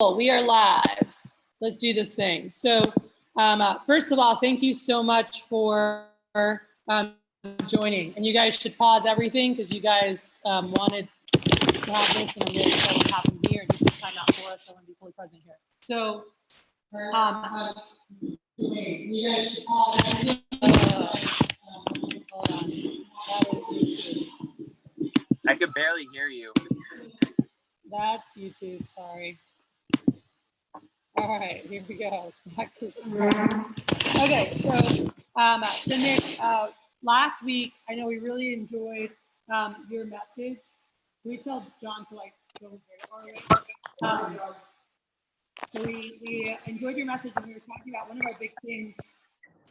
We are live. Let's do this thing. So, first of all, thank you so much for joining. And you guys should pause everything because you guys wanted to have this, and I'm really excited what happened here. Just some time out for us. I want to be fully present here. So, you guys should pause everything. Hold on. That is YouTube. I could barely hear you. That's YouTube. Sorry. All right, here we go. Back to okay, so Nick, last week I know we really enjoyed your message. Can we tell John to like go very so we enjoyed your message, and we were talking about one of our big things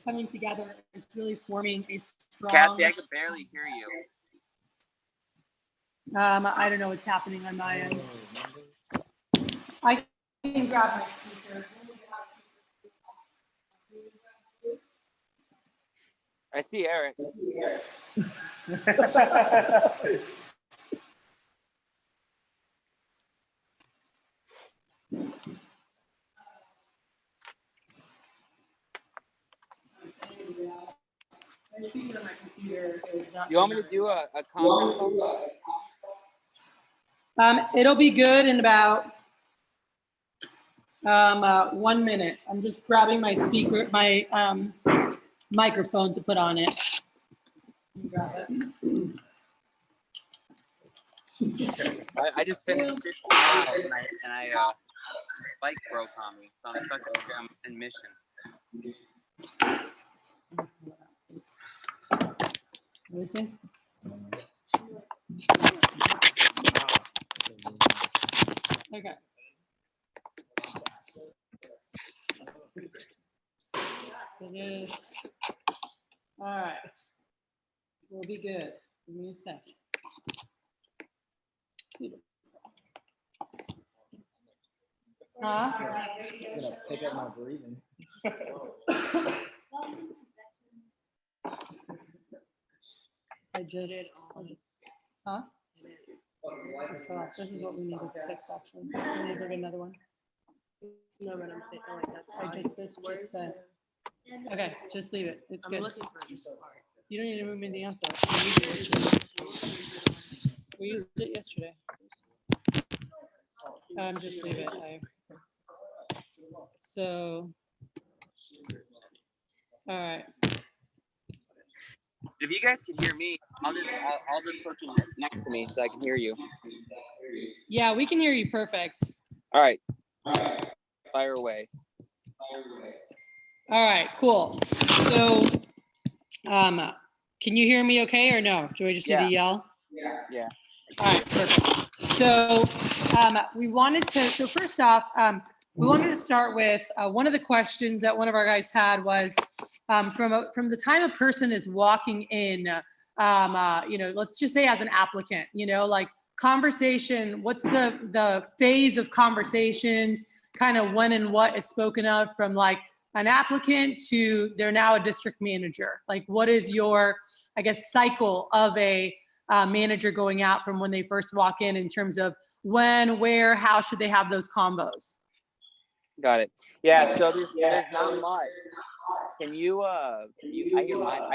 coming together is really forming a strong. Kathy, I could barely hear you. I don't know what's happening on my end. I can grab my speaker. I see Eric. You want me to do a conference call? It'll be good in about 1 minute. I'm just grabbing my speaker, my microphone to put on it. Grab it. I just finished 50 miles and I bike broke on me, so I'm stuck in Mission. What is it? Okay. It is. All right. We'll be good. Give me a second. Huh? Pick up my breathing. I just. Huh? This is what we need to fix, actually. We need to bring another one. No, but I'm saying, like, that's I fine. just the. Okay, just leave it. It's I'm good. looking for this part. You don't need to move anything else though. We used it yesterday. We used it yesterday. Just leave it. So. All right. If you guys can hear me, I'll just put you next to me so I can hear you. Yeah, we can hear you perfect. All right. Fire away. All right, cool. So, can you hear me okay or no? Do I just need to yell? Yeah. All right, perfect. So, so first off, we wanted to start with one of the questions that one of our guys had was from the time a person is walking in, let's just say as an applicant, like conversation, what's the phase of conversations, kind of when and what is spoken of from like an applicant to they're now a district manager? Like what is your, I guess, cycle of a manager going out from when they first walk in terms of when, where, how should they have those combos? Got it. Yeah, so there's not much. Can you I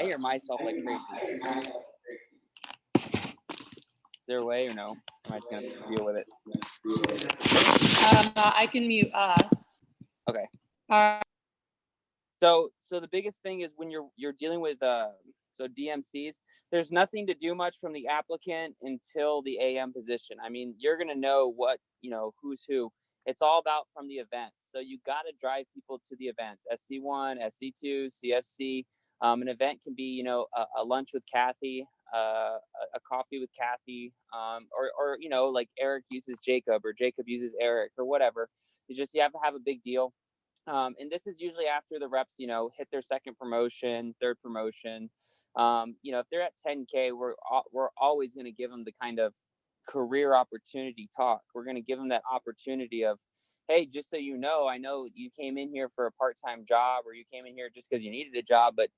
hear myself like crazy. Is there a way or no? Am I just gonna deal with it? I can mute us. Okay. So the biggest thing is when you're dealing with so DMCs, there's nothing to do much from the applicant until the AM position. I mean, you're gonna know what, who's who. It's all about from the events. So you got to drive people to the events. SC1, SC2, CFC. An event can be, a lunch with Kathy, a coffee with Kathy, or like Eric uses Jacob or Jacob uses Eric or whatever. You have to have a big deal. And this is usually after the reps, hit their second promotion, third promotion. If they're at 10K, we're always going to give them the kind of career opportunity talk. We're going to give them that opportunity of, hey, just so you know, I know you came in here for a part-time job or you came in here just because you needed a job, but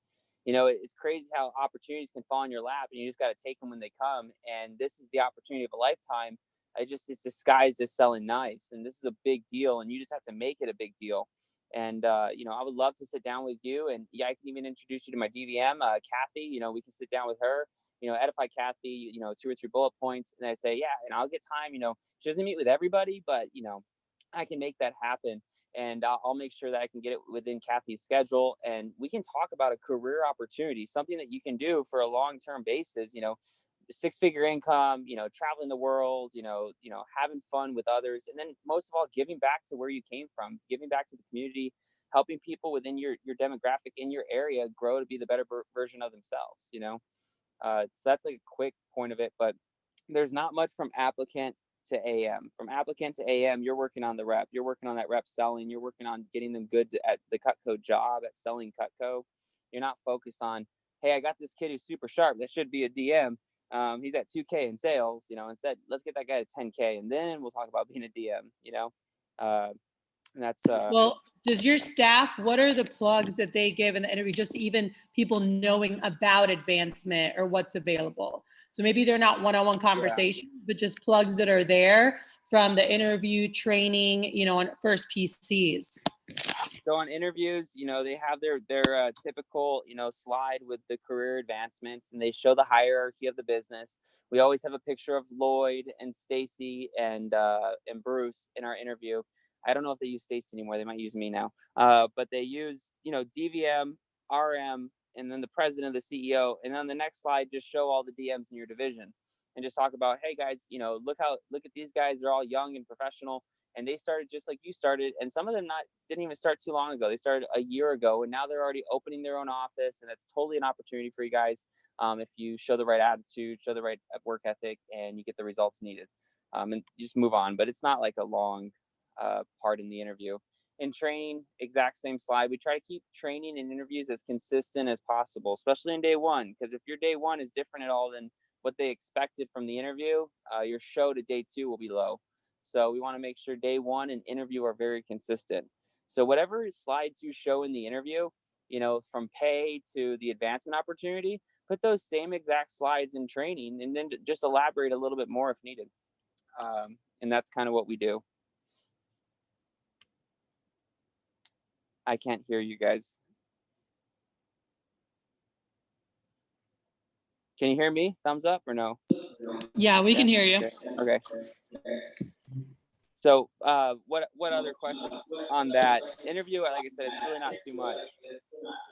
it's crazy how opportunities can fall in your lap and you just got to take them when they come. And this is the opportunity of a lifetime it's disguised as selling knives, and this is a big deal, and you just have to make it a big deal. And I would love to sit down with you, and yeah, I can even introduce you to my DVM, Kathy. We can sit down with her, edify Kathy, 2 or 3 bullet points, and I say, yeah, and I'll get time. She doesn't meet with everybody, but I can make that happen, and I'll make sure that I can get it within Kathy's schedule, and we can talk about a career opportunity, something that you can do for a long-term basis. 6-figure income, traveling the world, having fun with others. And then most of all, giving back to where you came from, giving back to the community, helping people within your demographic in your area grow to be the better version of themselves, so that's like a quick point of it, but there's not much from applicant to AM. From applicant to AM, you're working on the rep, you're working on that rep selling, you're working on getting them good at the Cutco job, at selling Cutco. You're not focused on, hey, I got this kid who's super sharp, that should be a DM. He's at 2K in sales, instead let's get that guy to 10K, and then we'll talk about being a DM. And that's Well, does your staff, what are the plugs that they give in the interview, just even people knowing about advancement or what's available? So maybe they're not one-on-one conversations, but just plugs that are there from the interview training, on first PCs. So on interviews, they have their typical, slide with the career advancements, and they show the hierarchy of the business. We always have a picture of Lloyd and Stacy and Bruce in our interview. I don't know if they use Stacy anymore. They might use me now. But they use, DVM, RM, and then the president, the CEO. And then on the next slide, just show all the DMs in your division and just talk about, hey guys, look at these guys. They're all young and professional, and they started just like you started. And some of them didn't even start too long ago. They started a year ago, and now they're already opening their own office. And that's totally an opportunity for you guys. If you show the right attitude, show the right work ethic, and you get the results needed, and you just move on. But it's not like a long part in the interview. In training, exact same slide. We try to keep training and interviews as consistent as possible, especially in day one, because if your day one is different at all than what they expected from the interview, your show to day 2 will be low. So we want to make sure day 1 and interview are very consistent. So whatever slides you show in the interview, from pay to the advancement opportunity, put those same exact slides in training, and then just elaborate a little bit more if needed. And that's kind of what we do. I can't hear you guys. Can you hear me? Thumbs up or no? Yeah, we can hear you. Okay. So what other questions on that interview? Like I said, it's really not too much.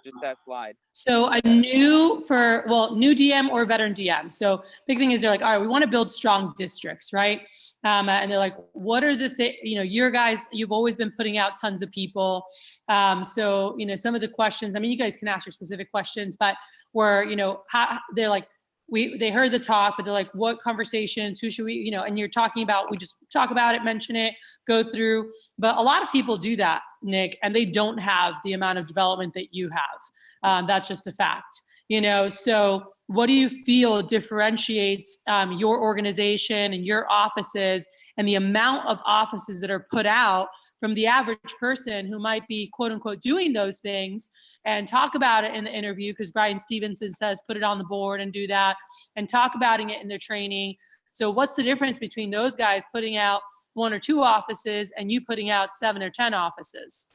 Just that slide. So new DM or veteran DM. So big thing is they're like, all right, we want to build strong districts, right? And they're like, what are the things, your guys, you've always been putting out tons of people. So, some of the questions, you guys can ask your specific questions, but where, how they're like, they heard the talk, but they're like, what conversations, who should we, and you're talking about, we just talk about it, mention it, go through. But a lot of people do that, Nick, and they don't have the amount of development that you have. That's just a fact, so what do you feel differentiates your organization and your offices and the amount of offices that are put out from the average person who might be quote unquote doing those things, and talk about it in the interview, because Brian Stevenson says put it on the board and do that, and talk about it in their training. So what's the difference between those guys putting out 1 or 2 offices and you putting out 7 or 10 offices?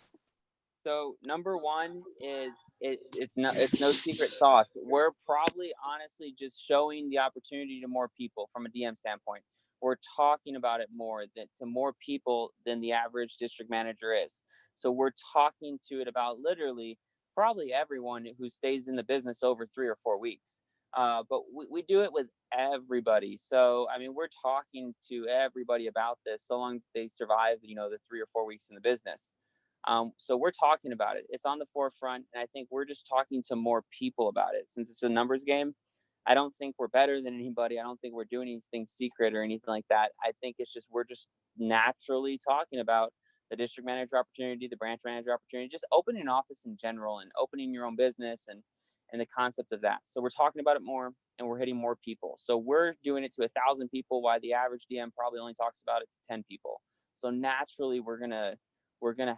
So number one is it's no secret sauce. We're probably honestly just showing the opportunity to more people from a DM standpoint. We're talking about it more to more people than the average district manager is. So we're talking to it about literally probably everyone who stays in the business over 3 or 4 weeks. But we do it with everybody. So, we're talking to everybody about this so long they survive, the 3 or 4 weeks in the business. So we're talking about it. It's on the forefront. And I think we're just talking to more people about it. Since it's a numbers game, I don't think we're better than anybody. I don't think we're doing anything secret or anything like that. I think we're just naturally talking about the district manager opportunity, the branch manager opportunity, just opening an office in general and opening your own business and the concept of that. So we're talking about it more and we're hitting more people. So we're doing it to 1,000 people, while the average DM probably only talks about it to 10 people. So naturally we're gonna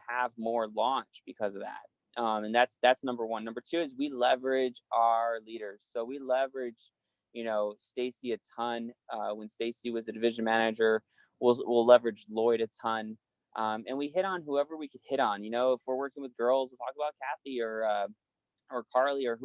have more launch because of that. And that's number one. Number two is we leverage our leaders. So we leverage, Stacy a ton. When Stacy was a division manager, we'll leverage Lloyd a ton. And we hit on whoever we could hit on. If we're working with girls, we'll talk about Kathy or Carly or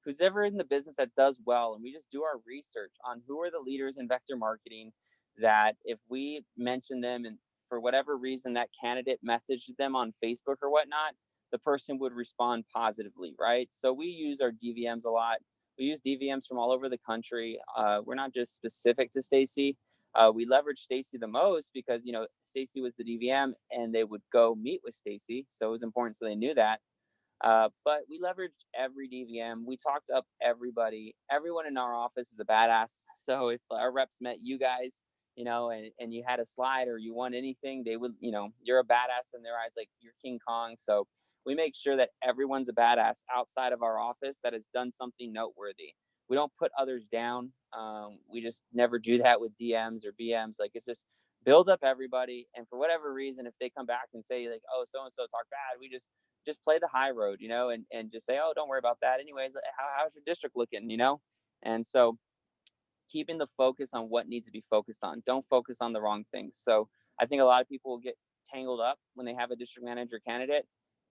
who's ever in the business that does well. And we just do our research on who are the leaders in vector marketing that if we mention them and for whatever reason that candidate messaged them on Facebook or whatnot, the person would respond positively, right? So we use our DVMs a lot. We use DVMs from all over the country. We're not just specific to Stacy. We leverage Stacy the most because, Stacy was the DVM and they would go meet with Stacy. So it was important so they knew that. But we leveraged every DVM. We talked up everybody. Everyone in our office is a badass. So if our reps met you guys, and you had a slide or you won anything, they would, you're a badass in their eyes, like you're King Kong. So we make sure that everyone's a badass outside of our office that has done something noteworthy. We don't put others down. We just never do that with DMs or BMs. Like it's just build up everybody. And for whatever reason, if they come back and say like, oh, so-and-so talked bad, we just play the high road, and just say, oh, don't worry about that. Anyways, how's your district looking, And so keeping the focus on what needs to be focused on. Don't focus on the wrong things. So I think a lot of people will get tangled up when they have a district manager candidate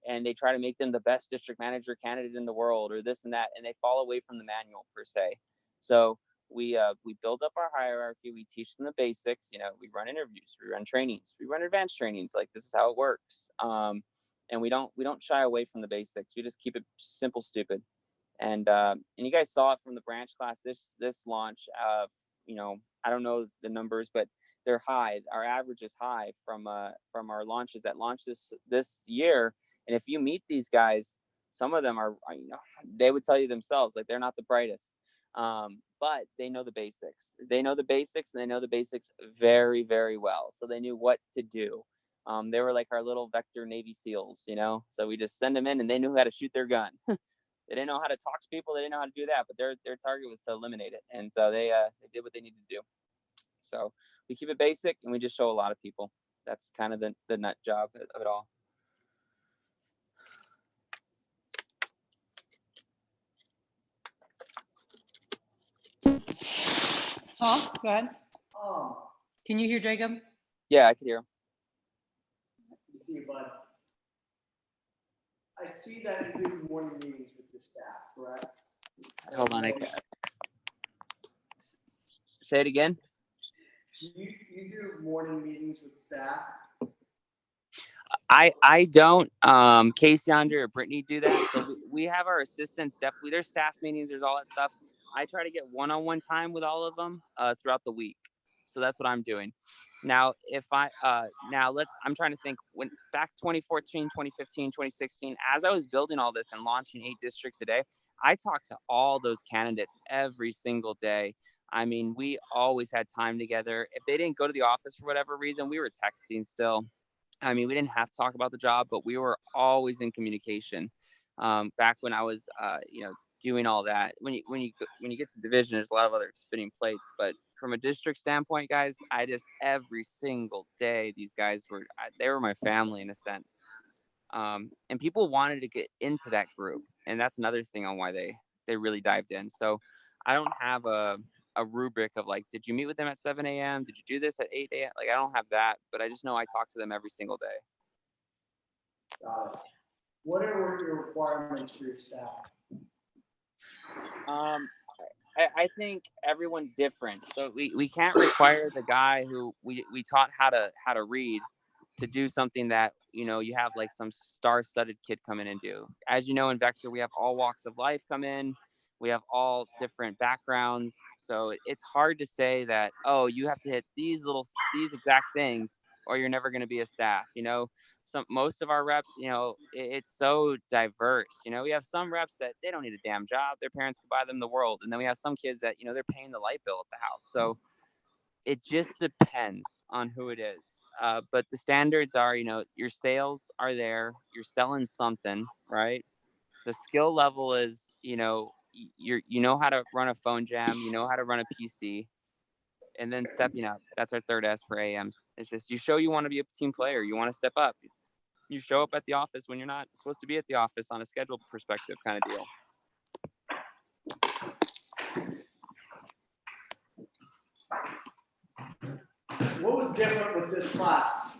and they try to make them the best district manager candidate in the world or this and that, and they fall away from the manual per se. So we build up our hierarchy. We teach them the basics. We run interviews, we run trainings, we run advanced trainings. Like this is how it works. And we don't shy away from the basics. We just keep it simple, stupid. And you guys saw it from the branch class this launch. I don't know the numbers, but they're high. Our average is high from our launches that launched this year. And if you meet these guys, some of them are they would tell you themselves like they're not the brightest, but they know the basics. They know the basics, and they know the basics very, very well. So they knew what to do. They were like our little vector Navy SEALs, So we just send them in, and they knew how to shoot their gun. They didn't know how to talk to people. They didn't know how to do that, but their target was to eliminate it. And so they did what they needed to do. So we keep it basic, and we just show a lot of people. That's kind of the nut job of it all. Huh? Go ahead. Can you hear Jacob? Yeah, I could hear him. You see, bud. I see that you do morning meetings with your staff, correct? Hold on, say it again. You do morning meetings with staff? I don't. Casey, Andre, or Brittany do that. So we have our assistants. Definitely, there's staff meetings. There's all that stuff. I try to get one-on-one time with all of them throughout the week. So that's what I'm doing. Now, I'm trying to think when back 2014, 2015, 2016, as I was building all this and launching 8 districts a day, I talked to all those candidates every single day. I mean, we always had time together. If they didn't go to the office for whatever reason, we were texting still. I mean, we didn't have to talk about the job, but we were always in communication. Back when I was, doing all that. When you get to division, there's a lot of other spinning plates. But from a district standpoint, guys, I just every single day these guys they were my family in a sense. And people wanted to get into that group, and that's another thing on why they really dived in. So I don't have a rubric of like, did you meet with them at 7 a.m.? Did you do this at 8 a.m.? Like, I don't have that, but I just know I talk to them every single day. Got it. What are your requirements for your staff? I think everyone's different. So we can't require the guy who we taught how to read to do something that, you have like some star-studded kid come in and do. As you know, in Vector, we have all walks of life come in. We have all different backgrounds. So it's hard to say that, oh, you have to hit these exact things or you're never going to be a staff. Most of our reps, it's so diverse. We have some reps that they don't need a damn job. Their parents could buy them the world. And then we have some kids that, they're paying the light bill at the house. So it just depends on who it is. But the standards are, your sales are there. You're selling something, right? The skill level is, you know how to run a phone jam, you know how to run a PC. And then stepping up. That's our third S for AMs. It's just you show you want to be a team player. You want to step up. You show up at the office when you're not supposed to be at the office on a schedule perspective kind of deal. What was different with this class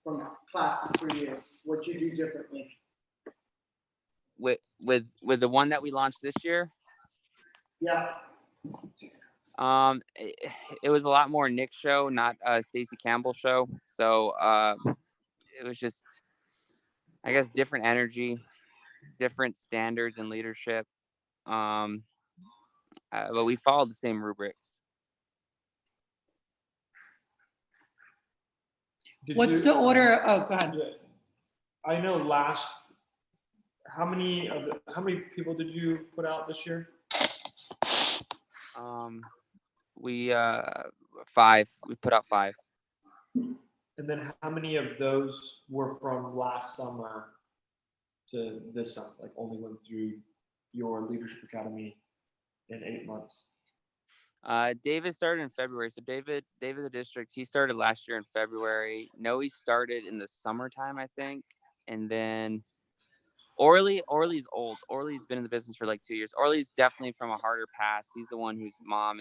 from classes previous? What you do differently? With the one that we launched this year, Yeah. it was a lot more Nick show, not Stacey Campbell show. So it was just, I guess, different energy, different standards and leadership. But we followed the same rubrics. What's the order? Oh, go ahead. I know how many people did you put out this year? We 5. We put out 5. And then how many of those were from last summer to this summer? Like only went through your leadership academy in 8 months? David started in February. So David the district, he started last year in February. Noe started in the summertime, I think. And then Orly's old. Orly's been in the business for like 2 years. Orly's definitely from a harder past. He's the one his mom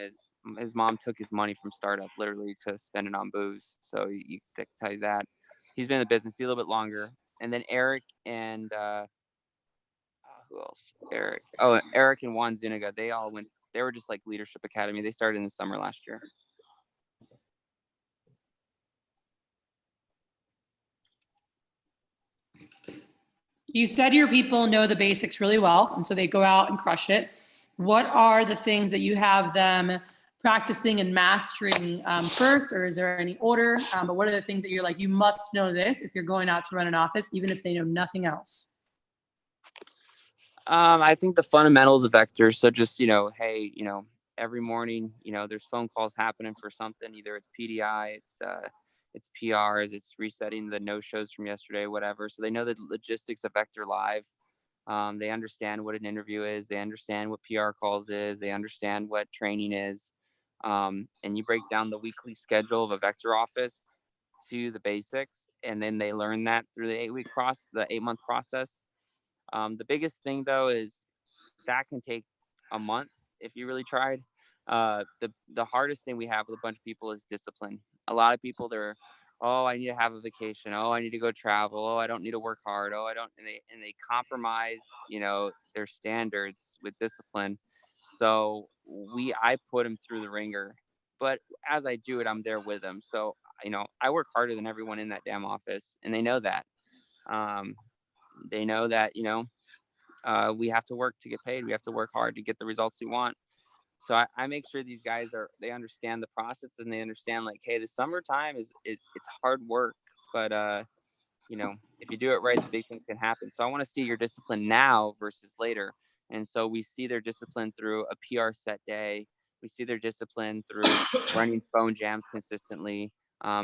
took his money from startup literally to spend it on booze. So you can tell you that. He's been in the business a little bit longer. And then Eric and who else? Eric and Juan Zuniga. They were just like leadership academy. They started in the summer last year. You said your people know the basics really well, and so they go out and crush it. What are the things that you have them practicing and mastering first, or is there any order? But what are the things that you're like, you must know this if you're going out to run an office, even if they know nothing else? I think the fundamentals of Vector. So just, hey, every morning, there's phone calls happening for something. Either it's PDI, it's PRs, it's resetting the no-shows from yesterday, whatever. So they know the logistics of Vector Live. They understand what an interview is. They understand what PR calls is. They understand what training is. And you break down the weekly schedule of a Vector office to the basics, and then they learn that through the 8-month process. The biggest thing though is that can take a month if you really tried. The hardest thing we have with a bunch of people is discipline. A lot of people, I need to have a vacation. Oh, I need to go travel. Oh, I don't need to work hard. Oh, I don't. And they compromise, their standards with discipline. So I put them through the ringer, but as I do it, I'm there with them. So, I work harder than everyone in that damn office, and they know that. They know that, we have to work to get paid. We have to work hard to get the results we want. So I make sure these guys they understand the process, and they understand like, hey, the summertime is it's hard work, but if you do it right, the big things can happen. So I want to see your discipline now versus later. And so we see their discipline through a PR set day. We see their discipline through running phone jams consistently,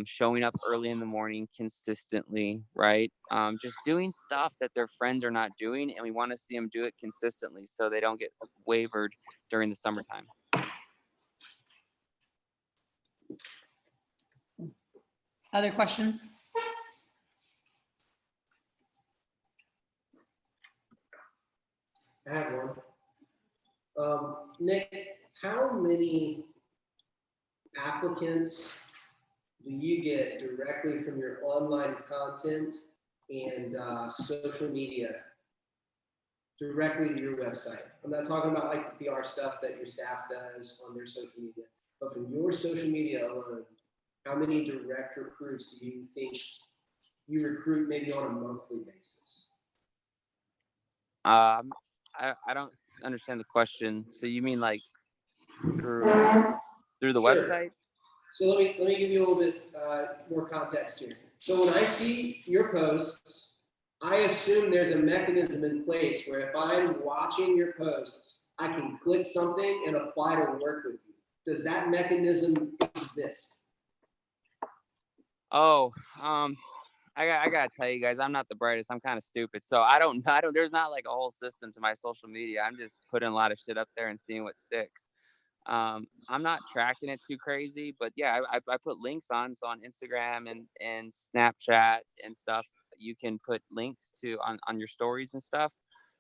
showing up early in the morning consistently, right? Just doing stuff that their friends are not doing, and we want to see them do it consistently so they don't get wavered during the summertime. Other questions? I have one. Nick, how many applicants do you get directly from your online content and social media directly to your website? I'm not talking about like the PR stuff that your staff does on their social media, but from your social media alone, how many direct recruits do you think you recruit maybe on a monthly basis? I don't understand the question. So you mean like through the Sure. website? So let me give you a little bit more context here. So when I see your posts, I assume there's a mechanism in place where if I'm watching your posts, I can click something and apply to work with you. Does that mechanism exist? Oh, I gotta tell you guys, I'm not the brightest. I'm kind of stupid. So I don't, there's not like a whole system to my social media. I'm just putting a lot of shit up there and seeing what sticks. I'm not tracking it too crazy, but yeah, I put links on. So on Instagram and Snapchat and stuff, you can put links to on your stories and stuff.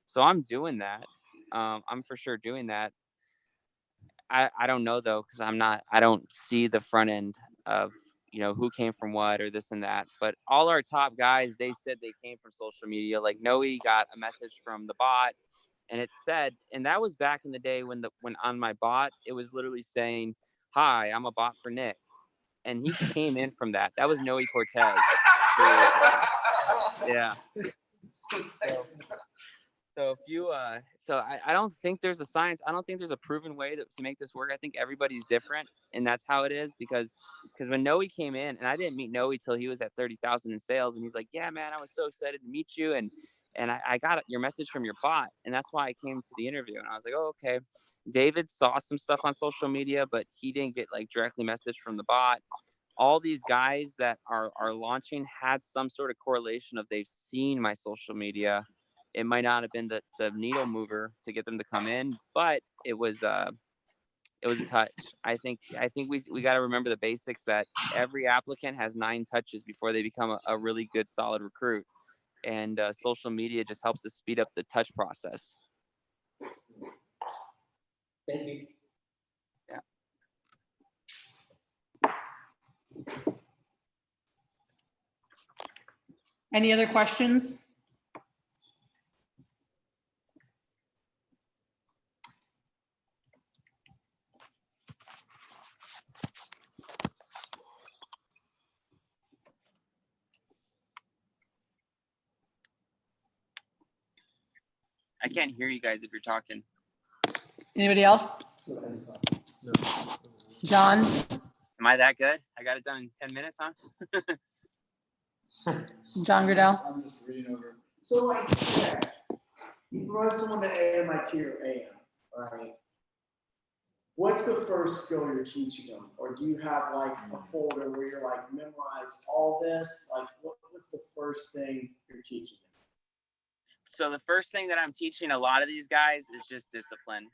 So I'm doing that. I'm for sure doing that. I don't know though, because I don't see the front end of, who came from what or this and that. But all our top guys, they said they came from social media. Like Noe got a message from the bot, and it said, and that was back in the day when on my bot, it was literally saying, "Hi, I'm a bot for Nick." And he came in from that. That was Noe Cortez. Yeah. So if you, I don't think there's a science. I don't think there's a proven way to make this work. I think everybody's different, and that's how it is. Because when Noe came in, and I didn't meet Noe till he was at 30,000 in sales, and he's like, "Yeah, man, I was so excited to meet you, and I got your message from your bot, and that's why I came to the interview." And I was like, "Oh, okay." David saw some stuff on social media, but he didn't get like directly messaged from the bot. All these guys that are launching had some sort of correlation of they've seen my social media. It might not have been the needle mover to get them to come in, but it was a touch. I think we got to remember the basics that every applicant has 9 touches before they become a really good, solid recruit. And social media just helps us speed up the touch process. Thank you. Any other questions? I can't hear you guys if you're talking. Anybody else? No. John? Am I that good? I got it done in 10 minutes, huh? John Gradell? I'm just reading over. So like, yeah, you promote someone to AMIT or AM, right? What's the first skill you're teaching them? Or do you have like a folder where you're like, memorize all this? Like, what's the first thing you're teaching them? So the first thing that I'm teaching a lot of these guys is just discipline.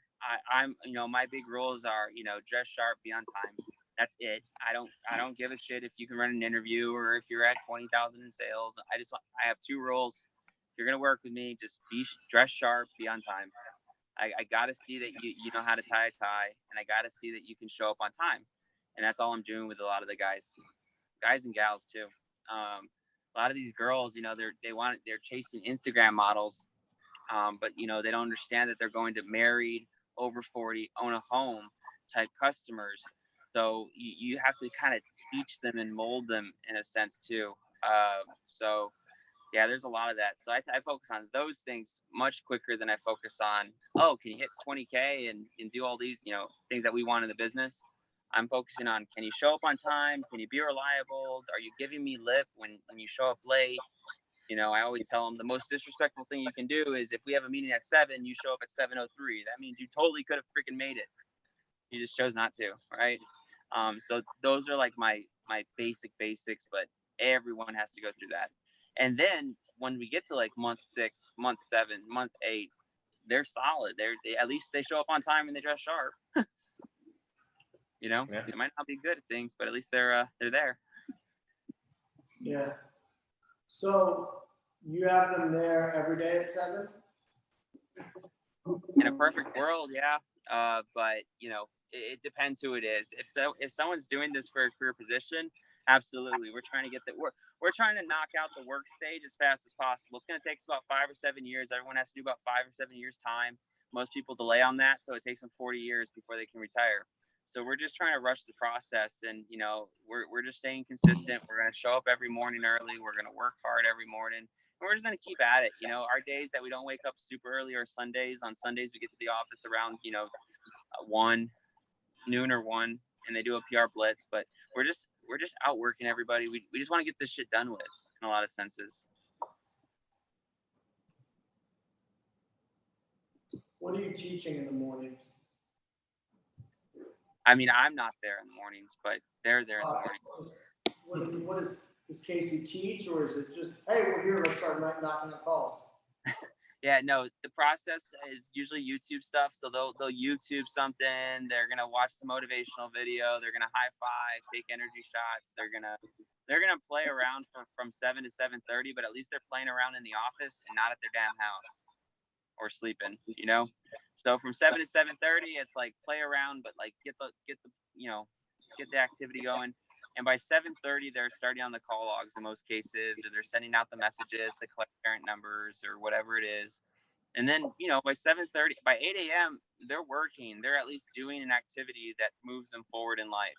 I'm my big rules are, dress sharp, be on time. That's it. I don't give a shit if you can run an interview or if you're at 20,000 in sales. I have 2 rules. If you're going to work with me, just dress sharp, be on time. I got to see that you know how to tie a tie, and I got to see that you can show up on time. And that's all I'm doing with a lot of the guys and gals too. A lot of these girls, they're chasing Instagram models, but they don't understand that they're going to married, over 40, own a home type customers. So you have to kind of teach them and mold them in a sense too. So yeah, there's a lot of that. So I focus on those things much quicker than I focus on, can you hit 20K and do all these, things that we want in the business. I'm focusing on, can you show up on time? Can you be reliable? Are you giving me lip when you show up late? I always tell them the most disrespectful thing you can do is if we have a meeting at 7, you show up at 7:03. That means you totally could have freaking made it. You just chose not to, right? So those are like my basics, but everyone has to go through that. And then when we get to like month 6, month 7, month 8, they're solid. They at least they show up on time and they dress sharp. Yeah. They might not be good at things, but at least they're there. Yeah. So you have them there every day at 7? In a perfect world, yeah. But it depends who it is. If someone's doing this for a career position, absolutely. We're trying to get we're trying to knock out the work stage as fast as possible. It's going to take us about 5 or 7 years. Everyone has to do about 5 or 7 years time. Most people delay on that, so it takes them 40 years before they can retire. So we're just trying to rush the process, and we're just staying consistent. We're going to show up every morning early. We're going to work hard every morning, and we're just going to keep at it. Our days that we don't wake up super early are Sundays. On Sundays, we get to the office around 1 or 1, and they do a PR blitz. But we're just out working everybody. We just want to get this shit done with in a lot of senses. What are you teaching in the mornings? I mean, I'm not there in the mornings, but they're there in the morning. What is Casey teach, or is it just, hey, we're here, let's start knocking the calls? Yeah, no, the process is usually YouTube stuff. So they'll YouTube something. They're gonna watch some motivational video. They're gonna high five, take energy shots. They're gonna play around from 7 to 7:30, but at least they're playing around in the office and not at their damn house or sleeping. So from 7 to 7:30, it's like play around, but like get the activity going. And by 7:30, they're starting on the call logs in most cases, or they're sending out the messages to collect parent numbers or whatever it is. And then, by 7:30, by 8 a.m., they're working. They're at least doing an activity that moves them forward in life.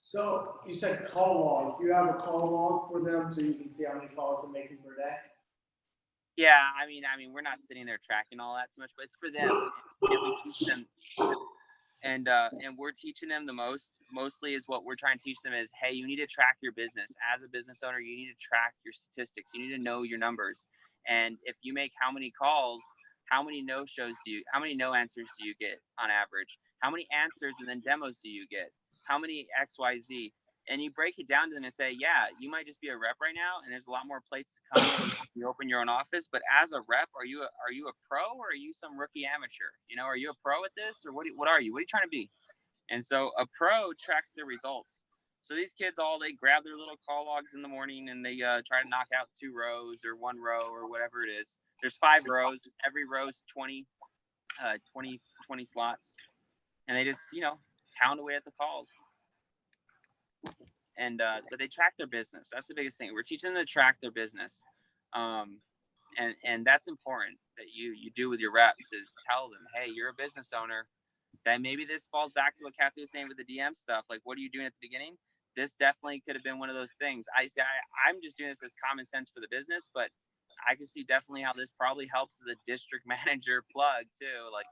So you said call log. You have a call log for them so you can see how many calls they're making per day? Yeah, I mean, we're not sitting there tracking all that too much, but it's for them. And we teach them, and we're teaching them mostly is what we're trying to teach them is, hey, you need to track your business. As a business owner, you need to track your statistics. You need to know your numbers. And if you make how many calls, how many how many no answers do you get on average? How many answers and then demos do you get? How many XYZ? And you break it down to them and say, yeah, you might just be a rep right now, and there's a lot more plates to come when you open your own office. But as a rep, are you a pro, or are you some rookie amateur? Are you a pro at this, or what are you? What are you trying to be? And so a pro tracks their results. So these kids they grab their little call logs in the morning, and they try to knock out 2 rows or 1 row or whatever it is. There's 5 rows. Every row's 20 slots, and they just pound away at the calls. And but they track their business. That's the biggest thing. We're teaching them to track their business, and that's important that you do with your reps is tell them, hey, you're a business owner. That maybe this falls back to what Kathy was saying with the DM stuff. Like, what are you doing at the beginning? This definitely could have been one of those things. I'm just doing this as common sense for the business, but I can see definitely how this probably helps the district manager plug too. Like,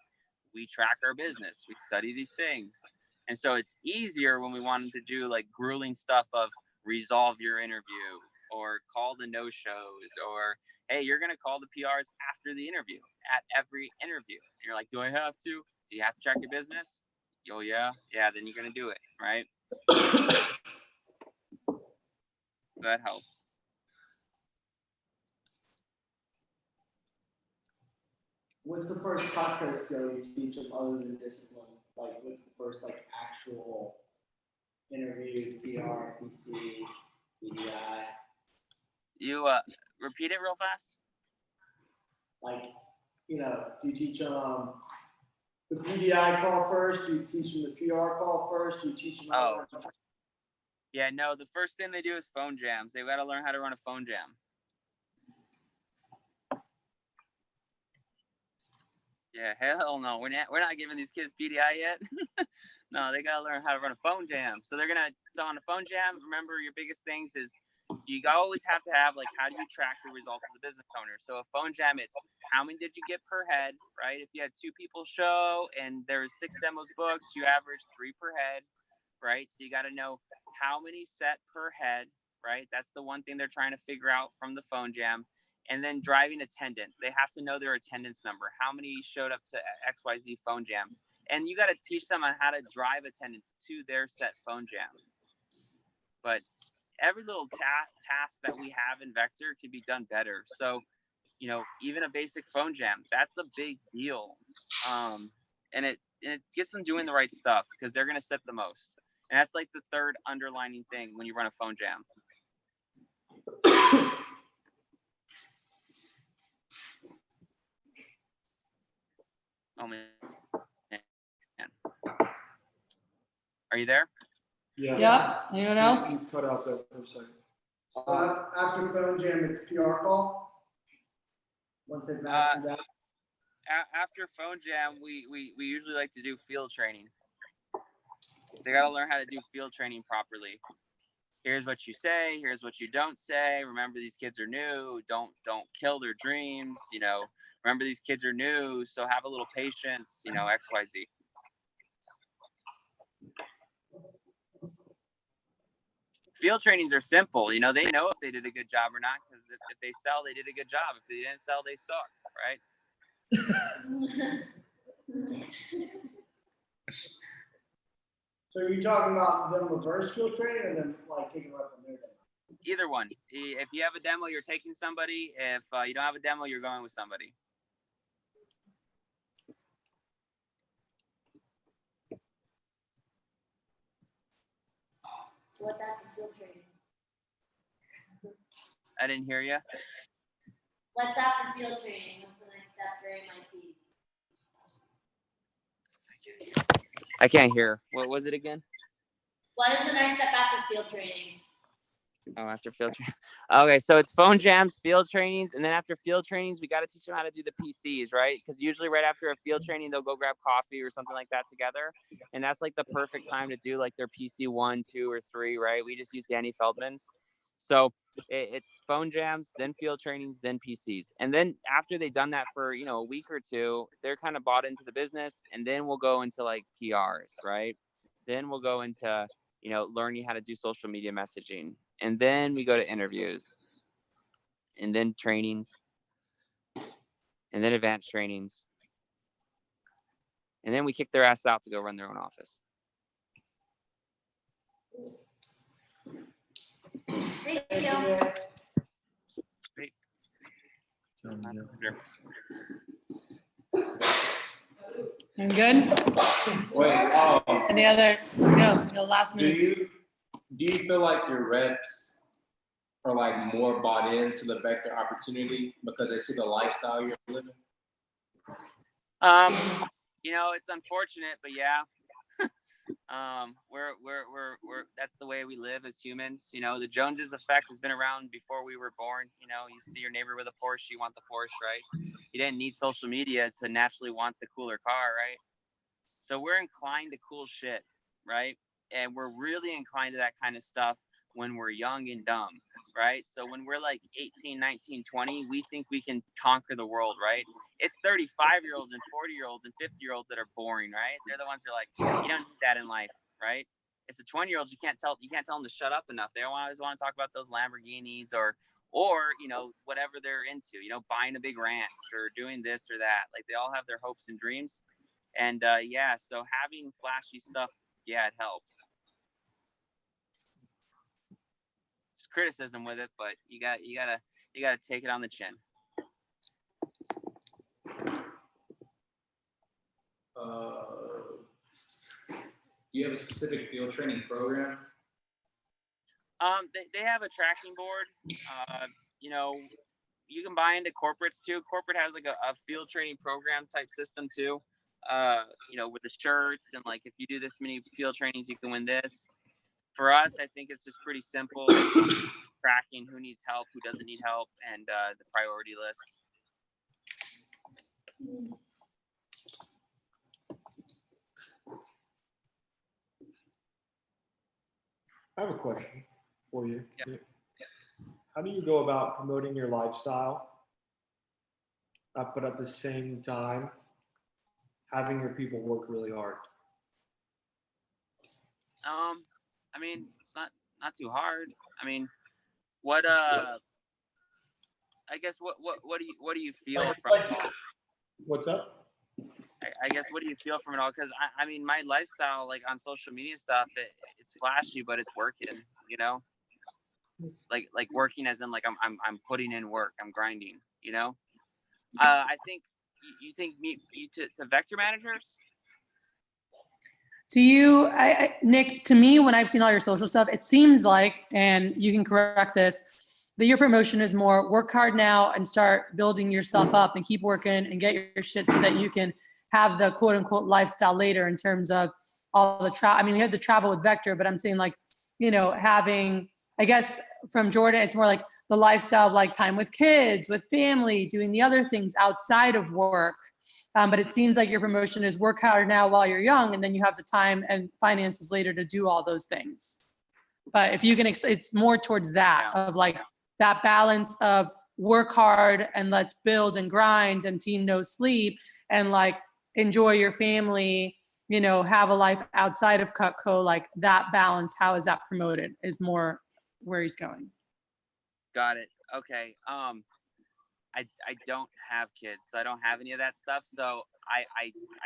we track our business, we study these things. And so it's easier when we wanted to do like grueling stuff of resolve your interview or call the no-shows or, hey, you're going to call the PRs after the interview at every interview. And you're like, do I have to? Do you have to track your business? Oh, yeah. Yeah, then you're going to do it, right? That helps. What's the first cocktail skill you teach them other than discipline? Like, what's the first actual interview, PR, PC, BDI? You repeat it real fast. Do you teach them the PDI call first? Do you teach them the PR call first? Do you teach them how to run? Yeah, no, the first thing they do is phone jams. They've got to learn how to run a phone jam. Yeah, hell no. We're not giving these kids PDI yet. No, they gotta learn how to run a phone jam. So on a phone jam, remember your biggest things is you always have to have how do you track the results as a business owner? So a phone jam, it's how many did you get per head, right? If you had 2 people show and there was 6 demos booked, you average 3 per head, right? So you got to know how many set per head, right? That's the one thing they're trying to figure out from the phone jam. And then driving attendance. They have to know their attendance number. How many showed up to XYZ phone jam? And you got to teach them on how to drive attendance to their set phone jam. But every little task that we have in Vector can be done better. So, even a basic phone jam, that's a big deal. And it gets them doing the right stuff because they're going to set the most. And that's like the third underlining thing when you run a phone jam. Oh man. Are you there? Yeah. Yep. Anyone else? You cut out there for a second. After phone jam, it's PR call? Once they've mastered that? After phone jam, we usually like to do field training. They got to learn how to do field training properly. Here's what you say. Here's what you don't say. Remember, these kids are new. Don't kill their dreams. Remember, these kids are new. So have a little patience. XYZ. Field trainings are simple. They know if they did a good job or not because if they sell, they did a good job. If they didn't sell, they suck, right? So are you talking about them reverse field training or them taking up on their demo? Either one. If you have a demo, you're taking somebody. If you don't have a demo, you're going with somebody. So what's after field training? I didn't hear you. What's after field training? What's the next step for MITs? I can't hear. What was it again? What is the next step after field training? Oh, after field training. Okay, so it's phone jams, field trainings, and then after field trainings, we got to teach them how to do the PCs, right? Because usually right after a field training, they'll go grab coffee or something like that together, and that's like the perfect time to do like their PC 1, 2, or 3, right? We just use Danny Feldman's. So it's phone jams, then field trainings, then PCs, and then after they've done that for a week or two, they're kind of bought into the business, and then we'll go into like PRs, right? Then we'll go into learning how to do social media messaging. And then we go to interviews, and then trainings, and then advanced trainings. And then we kick their ass out to go run their own office. Thank Thank you. you, Nick. I'm good. Wait, Any other, let's go, the last do minute. you feel like your reps are like more bought into the Vector opportunity because they see the lifestyle you're living? It's unfortunate, but yeah. We're that's the way we live as humans. The Joneses effect has been around before we were born. You see your neighbor with a Porsche, you want the Porsche, right? You didn't need social media to naturally want the cooler car, right? So we're inclined to cool shit, right? And we're really inclined to that kind of stuff when we're young and dumb, right? So when we're like 18, 19, 20, we think we can conquer the world, right? It's 35-year-olds and 40-year-olds and 50-year-olds that are boring, right? They're the ones who are like, you don't need that in life, right? It's the 20-year-olds you can't tell them to shut up enough. They always want to talk about those Lamborghinis or whatever they're into, buying a big ranch or doing this or that. Like they all have their hopes and dreams. And so having flashy stuff, yeah, it helps. Just criticism with it, but you gotta take it on the chin. Do you have a specific field training program? They have a tracking board. You can buy into corporates too. Corporate has like a field training program type system too. With the shirts and like if you do this many field trainings, you can win this. For us, I think it's just pretty simple. Tracking who needs help, who doesn't need help, and the priority list. I have a question for you. Yeah. How do you go about promoting your lifestyle, but at the same time having your people work really hard? It's not too hard. What I guess what do you feel from it all? What's up? I guess what do you feel from it all? Because my lifestyle, like on social media stuff, it's flashy, but it's working. Like working as in like I'm putting in work, I'm grinding. I think you think me to Vector managers. To you, Nick, to me, when I've seen all your social stuff, it seems like, and you can correct this, that your promotion is more work hard now and start building yourself up and keep working and get your shit so that you can have the quote unquote lifestyle later in terms of all the travel. You have the travel with Vector, but I'm saying like, having, I guess from Jordan, it's more like the lifestyle of like time with kids, with family, doing the other things outside of work. But it seems like your promotion is work hard now while you're young, and then you have the time and finances later to do all those things. But if you can, it's more towards that of like that balance of work hard and let's build and grind and team no sleep and like enjoy your family, have a life outside of Cutco, like that balance. How is that promoted is more where he's going. Got it. Okay. I don't have kids, so I don't have any of that stuff. So I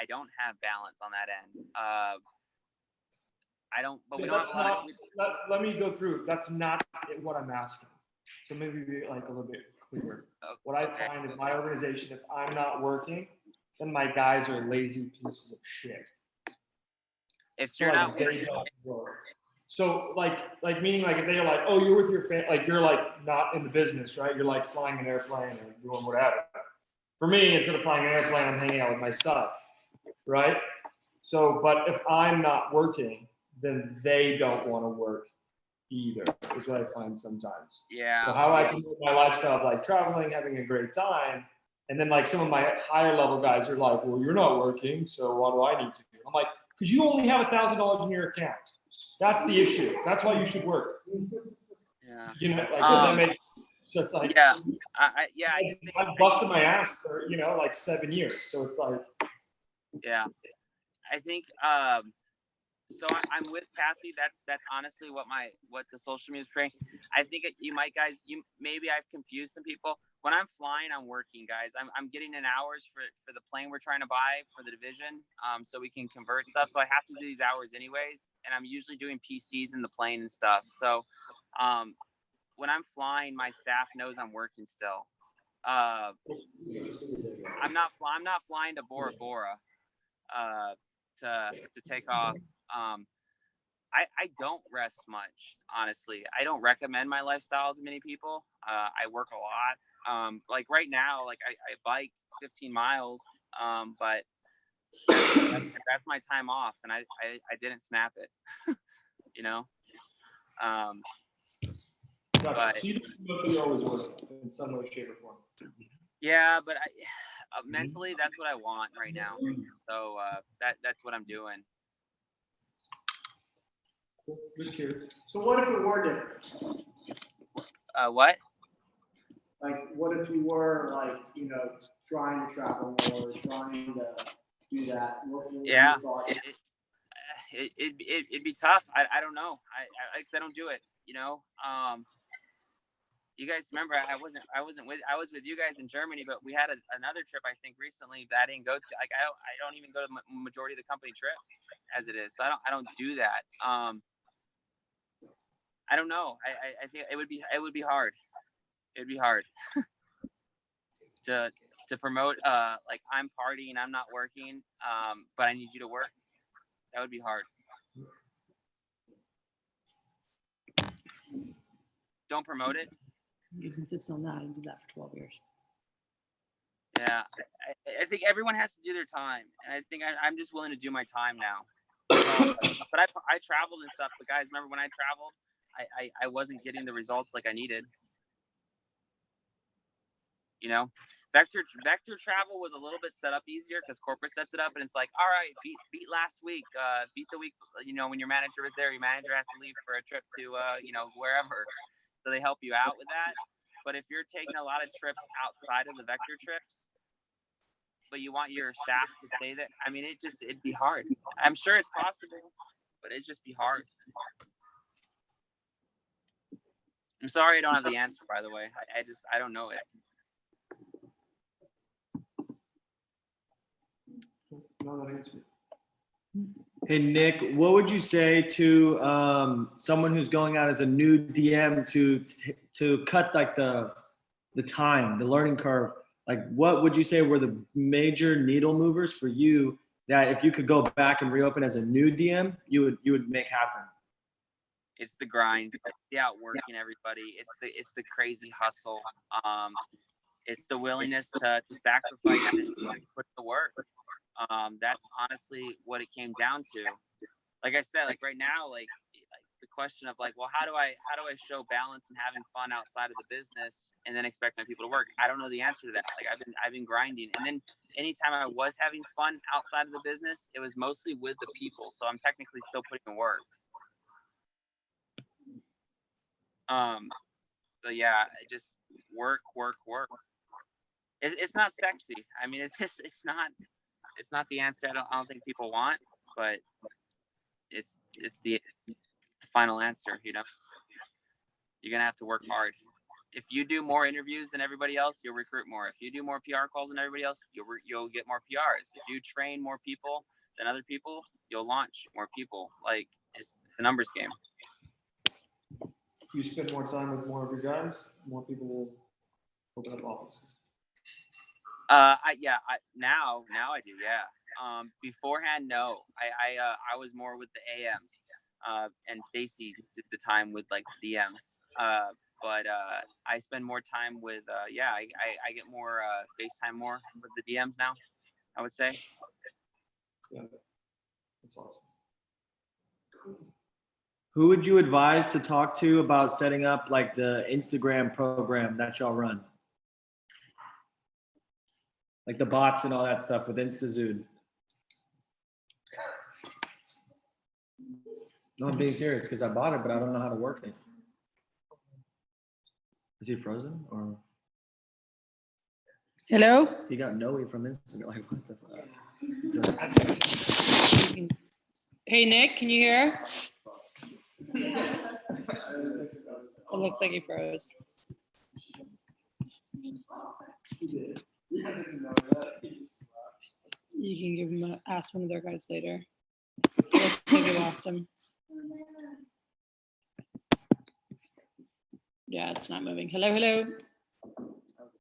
don't have balance on that end. I don't, but we don't have a lot of. Let me go through. That's not what I'm asking. So maybe be like a little bit clearer. What I find in my organization, if I'm not working, then my guys are lazy pieces of shit. If So you're like, not they working, don't work. So like meaning like if they're like, oh, you're with your family, like you're like not in the business, right? You're like flying an airplane or doing whatever. For me, instead of flying an airplane, I'm hanging out with my stuff, right? So, but if I'm not working, then they don't want to work either, is what I find sometimes. Yeah. So how I promote my lifestyle of like traveling, having a great time, and then like some of my higher level guys are like, well, you're not working, so what do I need to do? I'm like, because you only have $1,000 in your account. That's the issue. That's why you should work. Yeah. You know, like does that make? So it's like, Yeah. I just think, I've busted my ass for like 7 years. So it's like, yeah, I think so I'm with Kathy. That's honestly what the social media is praying. I think you might guys, maybe I've confused some people. When I'm flying, I'm working, guys. I'm getting in hours for the plane we're trying to buy for the division, so we can convert stuff. So I have to do these hours anyways, and I'm usually doing PCs in the plane and stuff. So when I'm flying, my staff knows I'm working still. I'm not flying to Bora Bora to take off. I don't rest much, honestly. I don't recommend my lifestyle to many people. I work a lot. Like right now, like I biked 15 miles, but that's my time off, and I didn't snap it, you know. gotcha. So you don't always work in some way, shape, or form. Yeah, but mentally, that's what I want right now. So that's what I'm doing. Cool. Just curious. So what if it were different? What? Like, what if you were like, trying to travel more, trying to do that? What would Yeah. you thought? It'd be tough. I don't know. I don't do it. You guys remember I was with you guys in Germany, but we had another trip I think recently that I didn't go to. Like I don't even go to majority of the company trips as it is. So I don't do that. I don't know. I think it would be hard. It'd be hard to promote like I'm partying, I'm not working, but I need you to work. That would be hard. Don't promote it. Use some tips on that. I did that for 12 years. Yeah, I think everyone has to do their time, and I think I'm just willing to do my time now. But I traveled and stuff. But guys, remember when I traveled, I wasn't getting the results like I needed. Vector travel was a little bit set up easier because corporate sets it up, and it's like, all right, beat last week, beat the week. When your manager is there, your manager has to leave for a trip to wherever. So they help you out with that. But if you're taking a lot of trips outside of the Vector trips, but you want your staff to stay there, I mean, it'd be hard. I'm sure it's possible, but it'd just be hard. I'm sorry I don't have the answer, by the way. I don't know it. No, that answered. Hey, Nick, what would you say to someone who's going out as a new DM to cut like the time, the learning curve? Like, what would you say were the major needle movers for you that if you could go back and reopen as a new DM, you would make happen? It's the grind. It's the outworking everybody. It's the crazy hustle. It's the willingness to sacrifice and put the work. That's honestly what it came down to. Like I said, like right now, like the question of like, well, how do I show balance and having fun outside of the business and then expect my people to work? I don't know the answer to that. Like I've been grinding, and then anytime I was having fun outside of the business, it was mostly with the people. So I'm technically still putting in work. But yeah, just work. It's not sexy. I mean, it's not the answer I don't think people want, but it's the final answer. You're gonna have to work hard. If you do more interviews than everybody else, you'll recruit more. If you do more PR calls than everybody else, you'll get more PRs. If you train more people than other people, you'll launch more people. Like it's a numbers game. You spend more time with more of your guys, more people will open up offices. Now I do, yeah. Beforehand, no. I was more with the AMs, and Stacy did the time with like the DMs. But I spend more time with I get more FaceTime more with the DMs now, I would say. Yeah, that's awesome. who would you advise to talk to about setting up like the Instagram program that y'all run? Like the bots and all that stuff with InstaZoom. No, I'm being serious because I bought it, but I don't know how to work it. Is he frozen or Hello? he got Noe from Instagram? Like what the fuck? Hey, Nick, can you hear? It looks like he froze. You can give him ask one of their guys later. Looks like we lost him. Yeah, it's not moving. Hello, hello.